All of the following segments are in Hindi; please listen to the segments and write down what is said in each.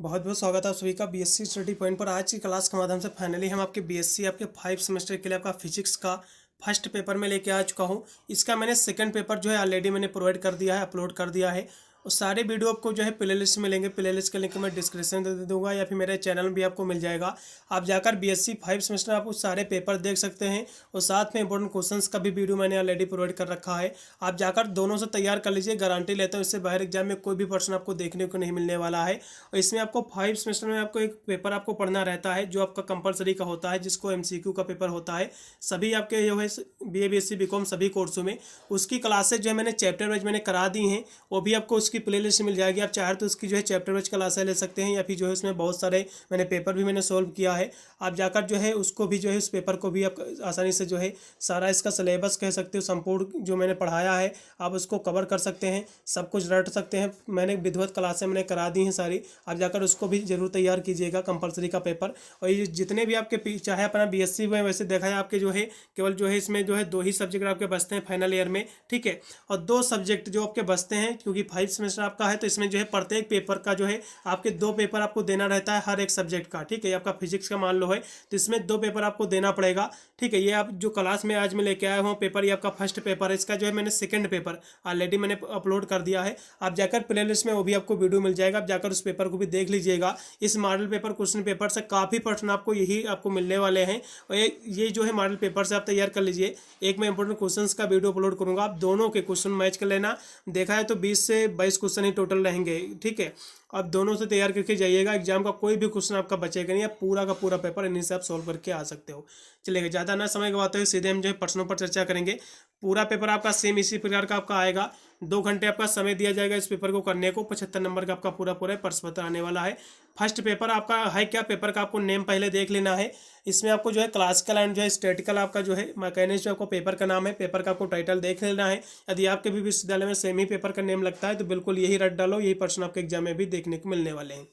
बहुत बहुत स्वागत है आप सभी का बीएससी स्टडी पॉइंट पर। आज की क्लास के माध्यम से फाइनली हम आपके बीएससी आपके 5 सेमेस्टर के लिए आपका फिजिक्स का फर्स्ट पेपर में लेके आ चुका हूँ। इसका मैंने सेकंड पेपर जो है ऑलरेडी मैंने प्रोवाइड कर दिया है, अपलोड कर दिया है। और सारे वीडियो आपको जो है प्ले लिस्ट में मिलेंगे। प्ले लिस्ट का लिंक मैं डिस्क्रिप्शन दे दूंगा या फिर मेरे चैनल में भी आपको मिल जाएगा। आप जाकर बीएससी 5 सेमेस्टर आप उस सारे पेपर देख सकते हैं और साथ में इंपॉर्टेंट क्वेश्चंस का भी वीडियो मैंने ऑलरेडी प्रोवाइड कर रखा है। आप जाकर दोनों से तैयार कर लीजिए, गारंटी लेता हूँ इससे बाहर एग्जाम में कोई भी पर्सन आपको देखने को नहीं मिलने वाला है। और इसमें आपको 5 सेमेस्टर में आपको एक पेपर आपको पढ़ना रहता है जो आपका कंपलसरी का होता है, जिसको एमसीक्यू का पेपर होता है सभी आपके जो है बीए बीएससी बीकॉम सभी कोर्सों में। उसकी क्लासेज जो है मैंने चैप्टर वाइज मैंने करा दी हैं, वो भी आपको उसकी प्लेलिस्ट मिल जाएगी। आप चाहे तो उसकी जो है चैप्टर वाइज क्लासें ले सकते हैं या फिर जो है उसमें बहुत सारे मैंने पेपर भी मैंने सोल्व किया है। आप जाकर जो है उसको भी जो है उस पेपर को भी आप आसानी से जो है सारा इसका सिलेबस कह सकते हो संपूर्ण जो मैंने पढ़ाया है आप उसको कवर कर सकते हैं, सब कुछ रट सकते हैं। मैंने विधिवत क्लासें मैंने करा दी हैं सारी, आप जाकर उसको भी जरूर तैयार कीजिएगा कंपलसरी का पेपर। और ये जितने भी आपके चाहे अपना बीएससी में वैसे देखा है आपके जो है केवल जो है इसमें जो है 2 ही सब्जेक्ट आपके बचते हैं फाइनल ईयर में, ठीक है। और 2 सब्जेक्ट जो आपके बचते हैं क्योंकि 5 सेमेस्टर आपका है तो इसमें जो है प्रत्येक पेपर का जो है आपके 2 पेपर आपको देना रहता है हर एक सब्जेक्ट का, ठीक है। आपका फिजिक्स का मान लो है तो इसमें 2 पेपर आपको देना पड़ेगा, ठीक है। ये आप जो क्लास में आज मैं लेके आया हूँ पेपर, ये आपका फर्स्ट पेपर है। इसका जो है मैंने सेकंड पेपर ऑलरेडी मैंने अपलोड कर दिया है। आप जाकर प्ले लिस्ट में वो भी आपको वीडियो मिल जाएगा, आप जाकर उस पेपर को भी देख लीजिएगा। इस मॉडल पेपर क्वेश्चन पेपर से काफ़ी प्रश्न आपको यही आपको मिलने वाले हैं और ये जो है मॉडल पेपर से आप तैयार कर लीजिए। एक मैं इंपॉर्टेंट क्वेश्चंस का वीडियो अपलोड करूंगा, आप दोनों के क्वेश्चन मैच कर लेना। देखा है तो 20 से 22 क्वेश्चन ही टोटल रहेंगे, ठीक है। आप दोनों से तैयार करके जाइएगा, एग्जाम का कोई भी क्वेश्चन आपका बचेगा नहीं, आप पूरा का पूरा पेपर इन्हीं से आप सोल्व करके आ सकते हो। चलिए ज़्यादा ना समय गवाते हुए सीधे हम जो है प्रश्नों पर चर्चा करेंगे। पूरा पेपर आपका सेम इसी प्रकार का आपका आएगा। 2 घंटे आपका समय दिया जाएगा इस पेपर को करने को। 75 नंबर का आपका पूरा पूरा प्रश्न पत्र आने वाला है। फर्स्ट पेपर आपका है क्या, पेपर का आपको नेम पहले देख लेना है। इसमें आपको जो है क्लासिकल एंड जो है स्टैटिकल आपका जो है मैकेनिक्स जो आपको पेपर का नाम है, पेपर का आपको टाइटल देख लेना है। यदि आपके भी विश्वविद्यालय में सेम ही पेपर का नेम लगता है तो बिल्कुल यही रट डालो, यही प्रश्न आपके एग्जाम में भी देखने को मिलने वाले हैं।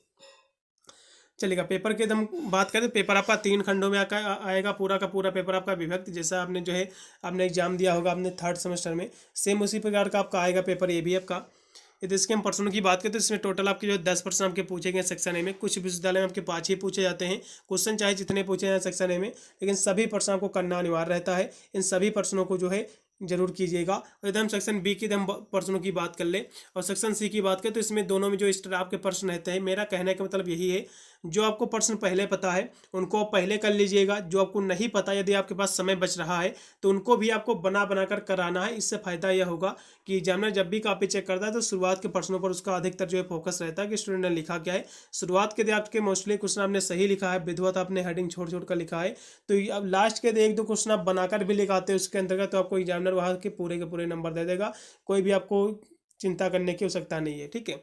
चलेगा पेपर की एकदम बात करें, पेपर आपका 3 खंडों में आएगा। पूरा का पूरा पेपर आपका विभक्त, जैसा आपने जो है आपने एग्जाम दिया होगा आपने 3rd सेमेस्टर में, सेम उसी प्रकार का आपका आएगा पेपर ये भी आपका। यदि इसके हम प्रश्नों की बात करें तो इसमें टोटल आपके जो 10 प्रश्न आपके पूछे गए सेक्शन ए में। कुछ विश्वविद्यालय में आपके 5 ही पूछे जाते हैं क्वेश्चन, चाहे जितने पूछे जाए सेक्शन ए में, लेकिन सभी प्रश्नों को करना अनिवार्य रहता है। इन सभी प्रश्नों को जो है जरूर कीजिएगा। और एकदम सेक्शन बी की एकदम प्रश्नों की बात कर ले और सेक्शन सी की बात करें तो इसमें दोनों में जो इस तरह आपके प्रश्न रहते हैं, मेरा कहने का मतलब यही है जो आपको प्रश्न पहले पता है उनको आप पहले कर लीजिएगा। जो आपको नहीं पता, यदि आपके पास समय बच रहा है तो उनको भी आपको बना बना कर कराना है। इससे फायदा यह होगा कि एग्जामिनर जब भी कॉपी चेक करता है तो शुरुआत के प्रश्नों पर उसका अधिकतर जो है फोकस रहता है कि स्टूडेंट ने लिखा क्या है। शुरुआत के आपके मोस्टली क्वेश्चन आपने सही लिखा है, विधिवत आपने हेडिंग छोड़ छोड़ कर लिखा है, तो अब लास्ट के 1-2 क्वेश्चन आप बनाकर भी लिखाते हो उसके अंतर्गत, तो आपको एग्जामिनर वहाँ के पूरे नंबर दे देगा। कोई भी आपको चिंता करने की आवश्यकता नहीं है, ठीक है।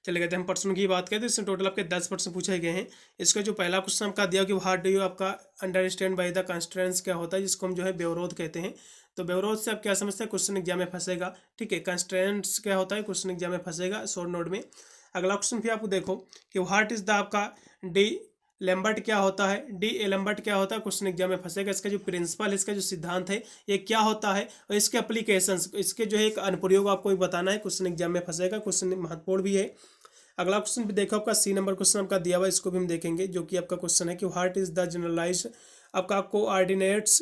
चले गए थे हम प्रश्नों की बात करें तो इसमें टोटल आपके 10 प्रश्न पूछे गए हैं। इसका जो पहला क्वेश्चन आपका दिया कि व्हाट डू यू आपका अंडरस्टैंड बाय द कंस्ट्रेंट्स क्या होता है, जिसको हम जो है व्यवरोध कहते हैं। तो व्यवरोध से आप क्या समझते हैं, क्वेश्चन एग्जाम में फंसेगा, ठीक है। कंस्ट्रेंट्स क्या होता है, क्वेश्चन एग्जाम में फंसेगा शॉर्ट नोट में। अगला क्वेश्चन फिर आपको देखो कि व्हाट इज द आपका डी लैम्बर्ट क्या होता है, डी एलम्बर्ट क्या होता है, क्वेश्चन एग्जाम में फंसेगा। इसका जो प्रिंसिपल, इसका जो सिद्धांत है ये क्या होता है और इसके एप्लीकेशंस, इसके जो है एक अनुप्रयोग आपको बताना है, क्वेश्चन एग्जाम में फंसेगा। क्वेश्चन महत्वपूर्ण भी है। अगला क्वेश्चन भी देखो आपका सी नंबर क्वेश्चन आपका दिया हुआ, इसको भी हम देखेंगे, जो कि आपका क्वेश्चन है कि व्हाट इज द जनरलाइज्ड आपका coordinates,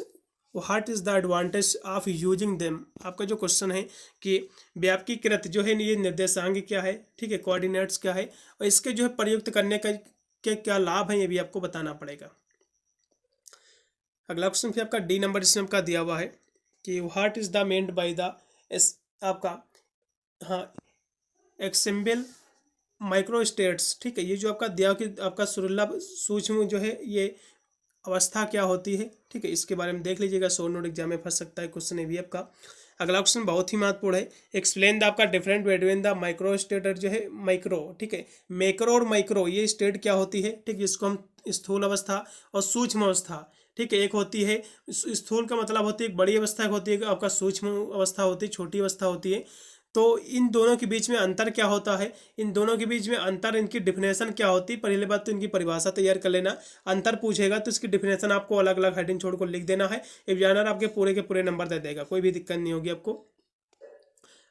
what is the advantage of using them. आपका जो क्वेश्चन है कि व्यापकीकृत जो है ये निर्देशांक क्या है, ठीक है, कोऑर्डिनेट्स क्या है और इसके जो है प्रयुक्त करने का के क्या लाभ है ये भी आपको बताना पड़ेगा। अगला क्वेश्चन फिर आपका डी नंबर इसमें आपका दिया हुआ है कि what is the mend by the आपका हाँ एक्सिम्बल माइक्रो स्टेट्स, ठीक है। ये जो आपका दिया कि आपका सुलभ सूक्ष्म जो है ये अवस्था क्या होती है, ठीक है, इसके बारे में देख लीजिएगा। शॉर्ट नोट एग्जाम में फंस सकता है क्वेश्चन ये भी आपका। अगला क्वेश्चन बहुत ही महत्वपूर्ण है, एक्सप्लेन द आपका different between the micro state जो है माइक्रो, ठीक है, मैक्रो और माइक्रो ये स्टेट क्या होती है, ठीक है। इसको हम स्थूल अवस्था और सूक्ष्म अवस्था, ठीक है, एक होती है स्थूल का मतलब होती है एक बड़ी अवस्था, एक होती है आपका सूक्ष्म अवस्था होती है छोटी अवस्था होती है। तो इन दोनों के बीच में अंतर क्या होता है, इन दोनों के बीच में अंतर, इनकी डिफिनेशन क्या होती है। पहले बात तो इनकी परिभाषा तैयार कर लेना। अंतर पूछेगा तो इसकी डिफिनेशन आपको अलग अलग हेडिंग छोड़ कर लिख देना है। एग्जामिनर आपके पूरे के पूरे नंबर दे देगा, कोई भी दिक्कत नहीं होगी आपको।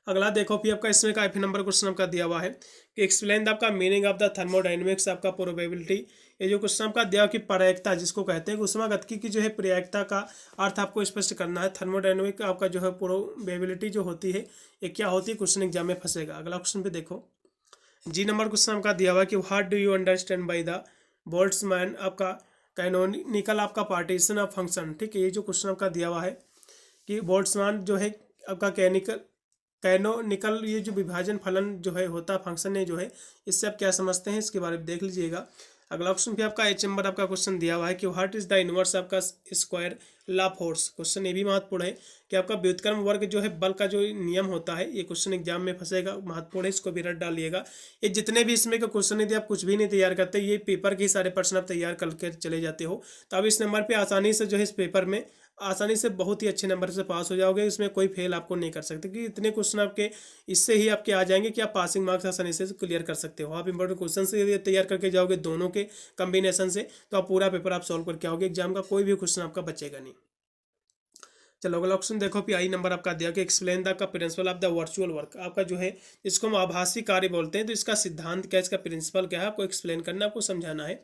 अगला देखो फिर आपका इसमें का एफ नंबर क्वेश्चन आपका दिया हुआ है कि एक्सप्लेन द आपका मीनिंग ऑफ द थर्मोडाइनमिक्स आपका प्रोबेबिलिटी। ये जो क्वेश्चन आपका दिया कि प्रायिकता जिसको कहते हैं ऊष्मागतिकी की जो है प्रायिकता का अर्थ आपको स्पष्ट करना है। थर्मोडाइनमिक आपका जो है प्रोबेबिलिटी जो होती है ये क्या होती है, क्वेश्चन एग्जाम में फंसेगा। अगला क्वेश्चन पे देखो जी नंबर क्वेश्चन आपका दिया हुआ है कि what do you understand by the Boltzmann आपका कैनोनिकल आपका पार्टीशन ऑफ फंक्शन। ठीक है, ये जो क्वेश्चन आपका दिया हुआ है कि बोल्ट्जमैन जो है आपका कैनोनिकल ये जो विभाजन फलन जो है होता फंक्शन है जो है, इससे आप क्या समझते हैं इसके बारे में देख लीजिएगा। अगला क्वेश्चन भी आपका एच नंबर आपका क्वेश्चन दिया हुआ है कि व्हाट इज द इनवर्स आपका स्क्वायर लॉ फोर्स। क्वेश्चन ये भी महत्वपूर्ण है कि आपका व्युत्क्रम वर्ग जो है बल का जो नियम होता है, ये क्वेश्चन एग्जाम में फंसेगा, महत्वपूर्ण है, इसको भी रट डालिएगा। ये जितने भी इसमें का क्वेश्चन यदि आप कुछ भी नहीं तैयार करते, ये पेपर के सारे प्रश्न आप तैयार करके चले जाते हो, तो आप इस नंबर पर आसानी से जो है इस पेपर में आसानी से बहुत ही अच्छे नंबर से पास हो जाओगे। इसमें कोई फेल आपको नहीं कर सकते कि इतने क्वेश्चन आपके इससे ही आपके आ जाएंगे कि आप पासिंग मार्क्स आसानी से क्लियर कर सकते हो। आप इंपॉर्टेंट क्वेश्चन से यदि तैयार करके जाओगे दोनों के कॉम्बिनेशन से, तो आप पूरा पेपर आप सॉल्व करके आओगे, एग्जाम का कोई भी क्वेश्चन आपका बचेगा नहीं। चलो अगला ऑप्शन देखो कि आई नंबर आपका दिया कि एक्सप्लेन द का principle of the virtual work. आपका जो है इसको हम आभासी कार्य बोलते हैं, तो इसका सिद्धांत क्या है, इसका प्रिंसिपल क्या है, आपको एक्सप्लेन करना, आपको समझाना है।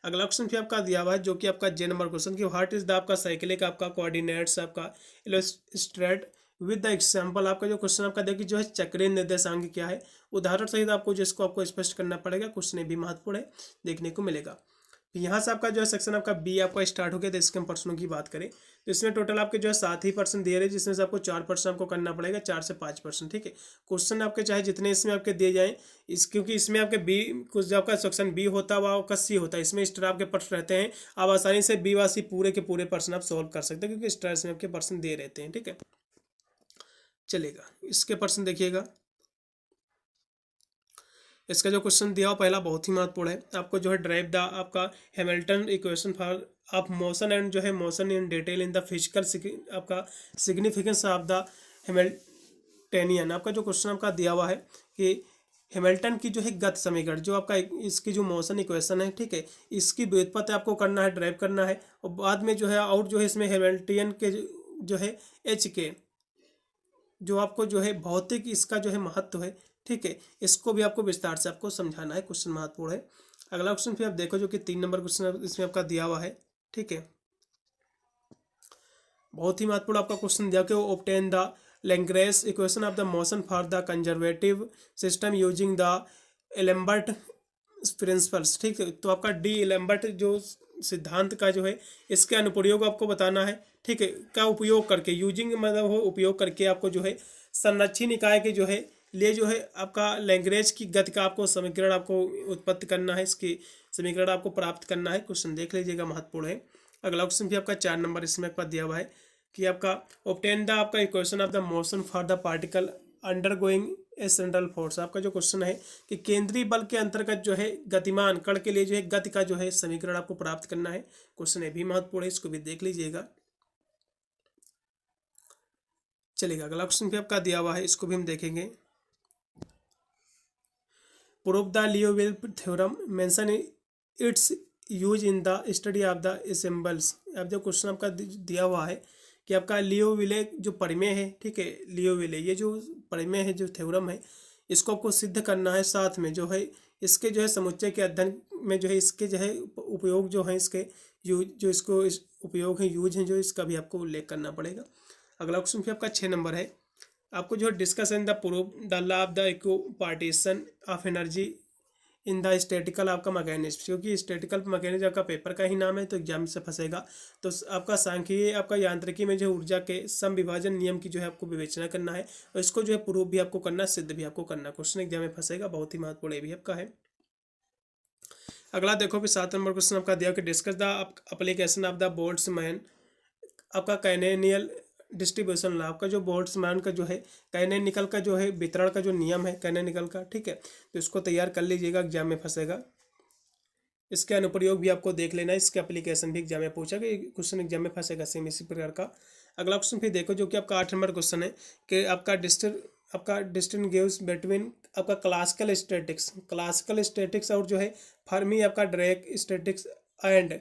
अगला क्वेश्चन फिर आपका दिया हुआ है जो कि आपका जे नंबर क्वेश्चन कि व्हाट इज द आपका साइक्लिक आपका कोऑर्डिनेट्स आपका इलस्ट्रेट विद द एग्जाम्पल। आपका जो क्वेश्चन आपका देखिए जो है चक्रीय निर्देशांक क्या है, उदाहरण सहित आपको जिसको आपको स्पष्ट करना पड़ेगा। क्वेश्चन भी महत्वपूर्ण है, देखने को मिलेगा। यहाँ से आपका जो है सेक्शन आपका बी आपका स्टार्ट हो गया। तो इसके हम प्रश्नों की बात करें तो इसमें टोटल आपके जो है 7 ही प्रश्न दिए रहे, जिसमें से आपको 4 प्रश्न आपको करना पड़ेगा, 4 से 5 प्रश्न। ठीक है, क्वेश्चन आपके चाहे जितने इसमें आपके दिए जाएं, क्योंकि इसमें आपके बी कुछ जो आपका सेक्शन बी होता है वह आपका सी होता है, इसमें स्टार आपके प्रश्न रहते हैं। आप आसानी से बी व सी पूरे के पूरे प्रश्न आप सॉल्व कर सकते हैं, क्योंकि स्टार इसमें आपके प्रश्न दिए रहते हैं। ठीक है, चलेगा, इसके प्रश्न देखिएगा। इसका जो क्वेश्चन दिया हो पहला बहुत ही महत्वपूर्ण है, आपको जो है ड्राइव द आपका Hamilton equation for of motion and जो है motion in detail in the physical आपका सिग्निफिकेंस ऑफ द हैमिल्टनियन। आपका जो क्वेश्चन आपका दिया हुआ है कि हैमिल्टन की जो है गति समीकरण जो आपका इसकी जो मोशन इक्वेशन है, ठीक है, इसकी व्युत्पत्ति आपको करना है, ड्राइव करना है, और बाद में जो है और जो है इसमें हैमिल्टनियन के जो है एच के जो आपको जो है भौतिक इसका जो है महत्व है, ठीक है, इसको भी आपको विस्तार से आपको समझाना है। क्वेश्चन महत्वपूर्ण है। अगला क्वेश्चन फिर आप देखो जो कि 3 नंबर क्वेश्चन इसमें आपका दिया हुआ है। ठीक है, बहुत ही महत्वपूर्ण आपका क्वेश्चन दिया कि obtain the Lagrange equation of the motion for the conservative system using the Alembert principles. ठीक है, तो आपका डी एलम्बर्ट जो सिद्धांत का जो है इसके अनुप्रयोग आपको बताना है। ठीक है, का उपयोग करके, यूजिंग मतलब हो उपयोग करके आपको जो है संरक्षित निकाय के जो है लिए जो है आपका लैग्रेंज की गति का आपको समीकरण आपको उत्पत्ति करना है, इसकी समीकरण आपको प्राप्त करना है। क्वेश्चन देख लीजिएगा, महत्वपूर्ण है। अगला क्वेश्चन भी आपका 4 नंबर इसमें आपका दिया हुआ है कि आपका ऑब्टेन द आपका equation of the motion for the particle undergoing a central force. आपका जो क्वेश्चन है कि केंद्रीय बल के अंतर्गत जो है गतिमान कण के लिए जो है गति का जो है समीकरण आपको प्राप्त करना है। क्वेश्चन ये भी महत्वपूर्ण है, इसको भी देख लीजिएगा। चलेगा, अगला क्वेश्चन भी आपका दिया हुआ है, इसको भी हम देखेंगे। Prove the Liouville theorem mention its use in the study of the ensembles. अब जो क्वेश्चन आपका दिया हुआ है कि आपका लियोविले जो परिमेय है, ठीक है, लियोविले ये जो परिमेय है जो थ्योरम है, इसको आपको सिद्ध करना है। साथ में जो है इसके जो है समुच्चय के अध्ययन में जो है इसके जो है उपयोग जो है इसके यूज जो इसको उपयोग है यूज है जो इसका भी आपको उल्लेख करना पड़ेगा। अगला क्वेश्चन फिर आपका 6 नंबर है, आपको जो discuss in the proof the law of the equipartition of energy in the statistical आपका मैकेनिज्म। क्योंकि स्टैटिकल मैकेनिज्म आपका पेपर का ही नाम है, तो एग्जाम से फंसेगा। तो आपका सांख्यिकी आपका यांत्रिकी में जो ऊर्जा के सम विभाजन नियम की जो है आपको विवेचना करना है, और इसको जो है प्रूफ भी आपको करना, सिद्ध भी आपको करना। क्वेश्चन एग्जाम में फंसेगा, बहुत ही महत्वपूर्ण भी आपका है। अगला देखो कि 7 नंबर क्वेश्चन आपका दिया कि discuss the application of the Boltzmann आपका कैनेनियल डिस्ट्रीब्यूशन लॉ। आपका जो बोल्ट्जमैन का जो है कैनेनिकल का जो है वितरण का जो नियम है कैनेनिकल का, ठीक है, तो इसको तैयार कर लीजिएगा, एग्जाम में फंसेगा। इसके अनुप्रयोग भी आपको देख लेना है, इसके एप्लीकेशन भी एग्जाम में पूछा कि क्वेश्चन एग्जाम में फंसेगा सेम इसी प्रकार का। अगला क्वेश्चन फिर देखो जो कि आपका 8 नंबर क्वेश्चन है कि आपका डिस्टिंग्विश बिटवीन आपका क्लासिकल स्टैटिक्स और जो है फर्मी आपका डायरेक्ट स्टैटिक्स एंड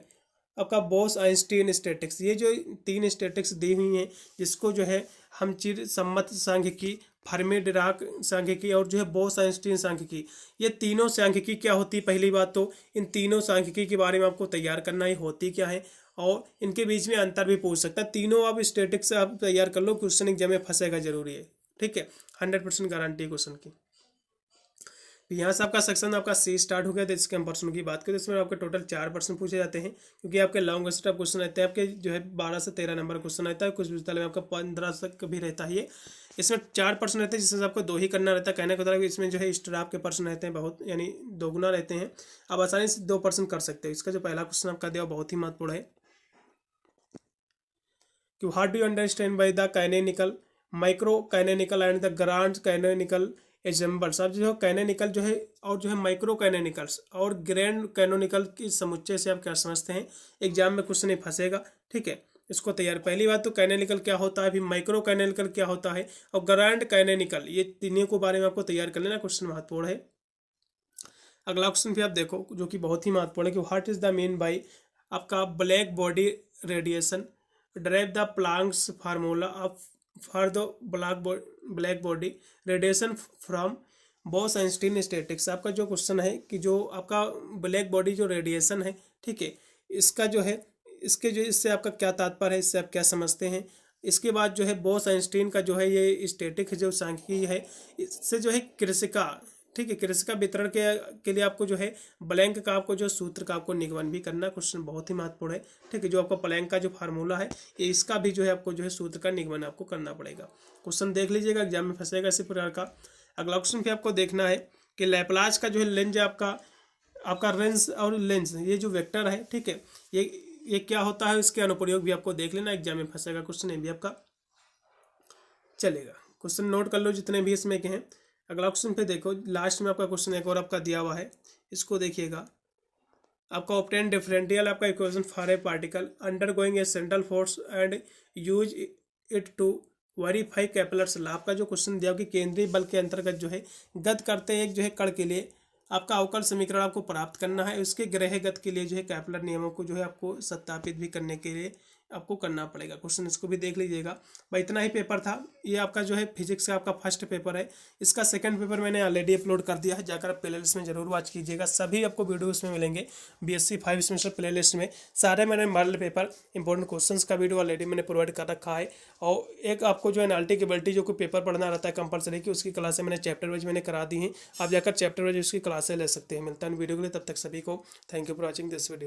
आपका बोस आइंस्टीन स्टैटिक्स। ये जो 3 स्टैटिक्स दी हुई हैं, जिसको जो है हम चिर सम्मत सांख्यिकी फर्मी डिराक सांख्यिकी और जो है बोस आइंस्टीन सांख्यिकी। ये तीनों सांख्यिकी क्या होती है, पहली बात तो इन तीनों सांख्यिकी के बारे में आपको तैयार करना ही होती क्या है, और इनके बीच में अंतर भी पूछ सकता है। तीनों आप स्टैटिक से आप तैयार कर लो, क्वेश्चन एग्जाम में फंसेगा जरूरी है, ठीक है, 100% गारंटी है क्वेश्चन की। यहाँ से आपका सेक्शन आपका सी स्टार्ट हो गया। तो इसके हम प्रश्नों की बात करें तो इसमें आपके टोटल 4 प्रश्न पूछे जाते हैं, क्योंकि आपके लॉन्ग स्टेप क्वेश्चन रहते हैं, आपके जो है 12 से 13 नंबर क्वेश्चन रहता है, कुछ विद्यालय में आपका 15 तक भी रहता है। इसमें 4 प्रश्न रहते हैं, जिसमें आपको 2 ही करना रहता है। कहने का मतलब इसमें जो है स्ट्राप के प्रश्न रहते हैं बहुत, यानी 2 गुना रहते हैं। आप आसानी से 2 प्रश्न कर सकते हो। इसका जो पहला क्वेश्चन आपका दिया बहुत ही महत्वपूर्ण है कि what do you understand by the canonical, micro canonical and the grand canonical examples. अब जो कैनोनिकल जो है और जो है माइक्रो कैनोनिकल्स और ग्रैंड कैनोनिकल की समुच्चय से आप क्या समझते हैं, एग्जाम में क्वेश्चन नहीं फंसेगा, ठीक है। इसको तैयार, पहली बात तो कैनोनिकल क्या होता है, फिर माइक्रो कैनोनिकल क्या होता है, और ग्रैंड कैनोनिकल, ये तीनों को बारे में आपको तैयार कर लेना, क्वेश्चन महत्वपूर्ण है। अगला क्वेश्चन भी आप देखो जो कि बहुत ही महत्वपूर्ण है कि what is the mean by आपका black body radiation, derive the Planck's formula of for the black body radiation from Bose Einstein statistics. आपका जो क्वेश्चन है कि जो आपका ब्लैक बॉडी जो रेडिएशन है, ठीक है, इसका जो है इससे आपका क्या तात्पर्य है, इससे आप क्या समझते हैं। इसके बाद जो है बोस आइंस्टीन का जो है ये स्टैटिक जो सांख्यिकी है, इससे जो है कृषिका, ठीक है, कृषिका वितरण के लिए आपको जो है ब्लैंक का आपको जो सूत्र का आपको निगमन भी करना, क्वेश्चन बहुत ही महत्वपूर्ण है, ठीक है। जो आपको ब्लैंक का जो फार्मूला है, ये इसका भी जो है आपको जो है सूत्र का निगमन आपको करना पड़ेगा। क्वेश्चन देख लीजिएगा, एग्जाम में फंसेगा इसी प्रकार का। अगला क्वेश्चन भी आपको देखना है कि लैपलास का जो है लेंज आपका रेंज और लेंस, ये जो वेक्टर है, ठीक है, ये क्या होता है, इसके अनुप्रयोग भी आपको देख लेना, एग्जाम में फंसेगा क्वेश्चन, ये भी आपका चलेगा। क्वेश्चन नोट कर लो जितने भी इसमें के हैं। अगला क्वेश्चन पे देखो, लास्ट में आपका क्वेश्चन एक और आपका दिया हुआ है, इसको देखिएगा। आपका ऑब्टेन डिफरेंशियल आपका equation for a particle undergoing a central force and use it to verify Kepler's law. आपका जो क्वेश्चन दिया कि केंद्रीय बल के अंतर्गत जो है गति करते हैं एक जो है कण के लिए आपका अवकल समीकरण आपको प्राप्त करना है। उसके ग्रह गति के लिए जो है केपलर नियमों को जो है आपको सत्यापित भी करने के लिए आपको करना पड़ेगा। क्वेश्चन इसको भी देख लीजिएगा भाई। इतना ही पेपर था, ये आपका जो है फिजिक्स का आपका फर्स्ट पेपर है। इसका सेकंड पेपर मैंने ऑलरेडी अपलोड कर दिया है, जाकर आप प्लेलिस्ट में जरूर वॉच कीजिएगा। सभी आपको वीडियो इसमें मिलेंगे बीएससी 5 सेमेस्टर प्लेलिस्ट में। सारे मैंने मॉडल पेपर इंपॉर्टेंट क्वेश्चंस का वीडियो ऑलरेडी मैंने प्रोवाइड कर रखा है। और एक आपको जो है एनालिटिक एबिलिटी जो कोई पेपर पढ़ना रहता है कंपलसरी की, उसकी क्लासें मैंने चैप्टर वाइज मैंने करा दी हैं। आप जाकर चैप्टर वाइज उसकी क्लासें ले सकते हैं। मिलता है वीडियो के लिए, तब तक सभी को thank you for watching this video.